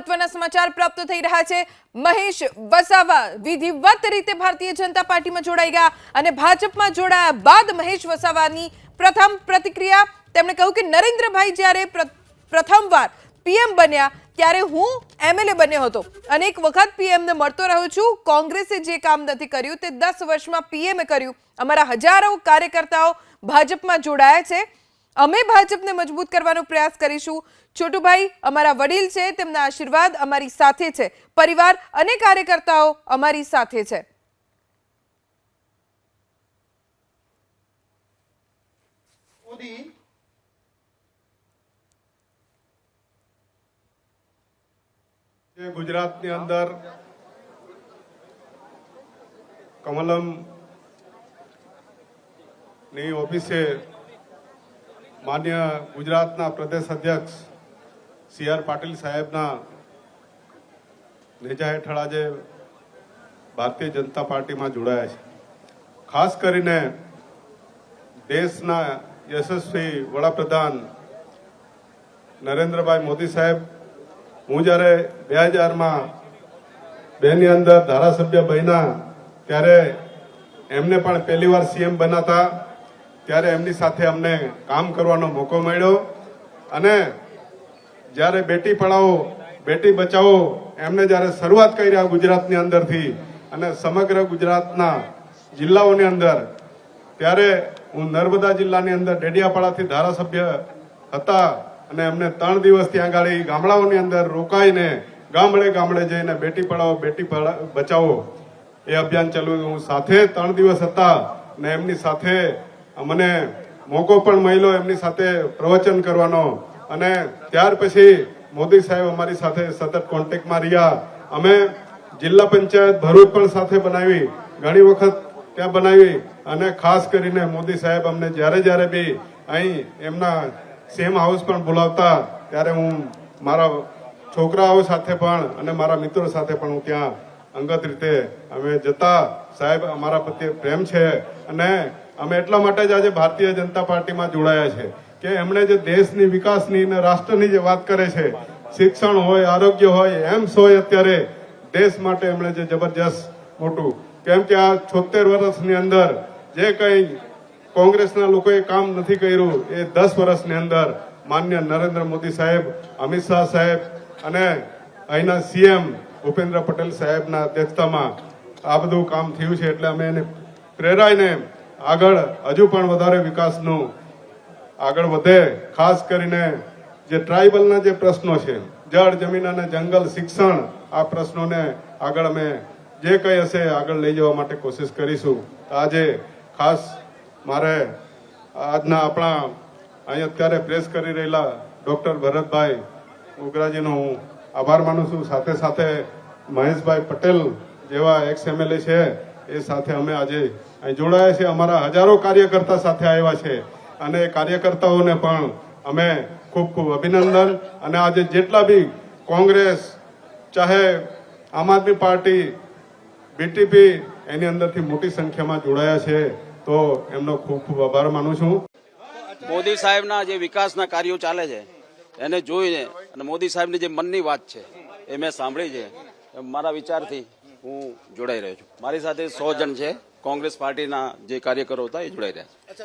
મહત્વના સમાચાર પ્રાપ્ત થઈ રહ્યા છે। મહેશ વસાવા વિધિવત રીતે ભારતીય જનતા પાર્ટીમાં જોડાઈ ગયા અને ભાજપમાં જોડાયા બાદ મહેશ વસાવાની પ્રથમ પ્રતિક્રિયા, તેમણે કહ્યું કે નરેન્દ્રભાઈ જ્યારે પ્રથમવાર પીએમ બન્યા ત્યારે હું એમએલએ બન્યો હતો, અનેક વખત પીએમને મળતો રહ્યો છું। કોંગ્રેસે જે કામ નથી કર્યું તે 10 વર્ષમાં પીએમએ કર્યું। અમારા હજારો કાર્યકર્તાઓ ભાજપમાં જોડાયા છે, અમે ભાજપને મજબૂત કરવાનો પ્રયાસ કરીશું। છોટુભાઈ અમારા વડીલ છે, તેમના આશીર્વાદ અમારી સાથે છે, પરિવાર અને કાર્યકર્તાઓ અમારી સાથે છે। ગુજરાતની અંદર કમલમ ની ઓફિસે માન્ય ગુજરાતના પ્રદેશ અધ્યક્ષ સી.આર. પાટીલ સાહેબના નેજા હેઠળ આજે ભારતીય જનતા પાર્ટીમાં જોડાયા છે। ખાસ કરીને દેશના યશસ્વી વડાપ્રધાન નરેન્દ્રભાઈ મોદી સાહેબ, હું જ્યારે 2002 ની અંદર ધારાસભ્ય બન્યા ત્યારે એમને પણ પહેલી વાર સીએમ બન્યા, ત્યારે એમની સાથે અમને કામ કરવાનો મોકો મળ્યો અને જ્યારે બેટી પઢાઓ બેટી બચાવો એમને જ્યારે શરૂઆત કરી ગુજરાતની અંદરથી અને સમગ્ર ગુજરાતના જિલ્લાઓની અંદર, ત્યારે હું નર્મદા જિલ્લાની અંદર ડેડિયાપાડાથી ધારાસભ્ય હતા અને એમને 3 દિવસ ત્યાં ગાડી ગામડાઓની અંદર રોકાઈને ગામડે ગામડે જઈને બેટી પઢાઓ બેટી બચાવો એ અભિયાન ચાલ્યું। હું સાથે 3 દિવસ હતા ને એમની સાથે મને મોકો પણ મળ્યો એમની સાથે પ્રવચન કરવાનો અને ત્યાર પછી મોદી સાહેબ અમારી સાથે સતત કોન્ટેક્ટમાં રહ્યા। અમે જિલ્લા પંચાયત ભરૂચ પણ સાથે બનાવી, ઘણી વખત ત્યાં બનાવી અને ખાસ કરીને મોદી સાહેબ અમને જ્યારે જ્યારે બી અહીં એમના સેમ હાઉસ પણ બોલાવતા ત્યારે હું મારા છોકરાઓ સાથે પણ અને મારા મિત્રો સાથે પણ હું ત્યાં અંગત રીતે અમે જતા। સાહેબ અમારા પ્રત્યે પ્રેમ છે અને અમે એટલા માટે જ આજે ભારતીય જનતા પાર્ટીમાં જોડાયા છે કે એમણે જે દેશની વિકાસની અને રાષ્ટ્રની જે વાત કરે છે, શિક્ષણ હોય, આરોગ્ય હોય, એમ્સ હોય, અત્યારે દેશ માટે એમણે જે જબરજસ્ત મોટું, કેમ કે આ 76 વર્ષની અંદર જે કંઈ કોંગ્રેસના લોકોએ કામ નથી કર્યું એ 10 વર્ષની અંદર માન્ય નરેન્દ્ર મોદી સાહેબ, અમિત શાહ સાહેબ અને અહીંના સીએમ ભૂપેન્દ્ર પટેલ સાહેબના અધ્યક્ષતામાં આ બધું કામ થયું છે। એટલે અમે એને પ્રેરાઈને આગળ હજુ પણ વધારે વિકાસનું આગળ વધે, ખાસ કરીને જે ટ્રાઇબલના જે પ્રશ્નો છે, જળ, જમીન અને જંગલ, શિક્ષણ, આ પ્રશ્નોને આગળ અમે જે કંઈ હશે આગળ લઈ જવા માટે કોશિશ કરીશું। આજે ખાસ મારે આજના આપણા અહીં અત્યારે પ્રેસ કરી રહેલા ડૉક્ટર ભરતભાઈ ઉગરાજીનો હું આભાર માનું છું। સાથે સાથે મહેશભાઈ પટેલ જેવા એક્સ એમએલએ છે એ સાથે અમે આજે અહીં જોડાયા છે। અમારા હજારો કાર્યકર્તા સાથે આવ્યા છે અને કાર્યકર્તાઓને પણ અમે ખૂબ ખૂબ અભિનંદન। અને આજે જેટલા બી કોંગ્રેસ, ચાહે આમ આદમી પાર્ટી, બીટીપી એની અંદરથી મોટી સંખ્યામાં જોડાયા છે, તો એમનો ખૂબ ખૂબ આભાર માનું છું। મોદી સાહેબના જે વિકાસના કાર્યો ચાલે છે એને જોઈને અને મોદી સાહેબની જે મનની વાત છે એ મેં સાંભળી છે, મારા વિચારથી હું જોડાઈ રહ્યો છું। મારી સાથે 100 જણ છે, કોંગ્રેસ પાર્ટીના જે કાર્યકરો હતા એ જોડાઈ રહ્યા છે।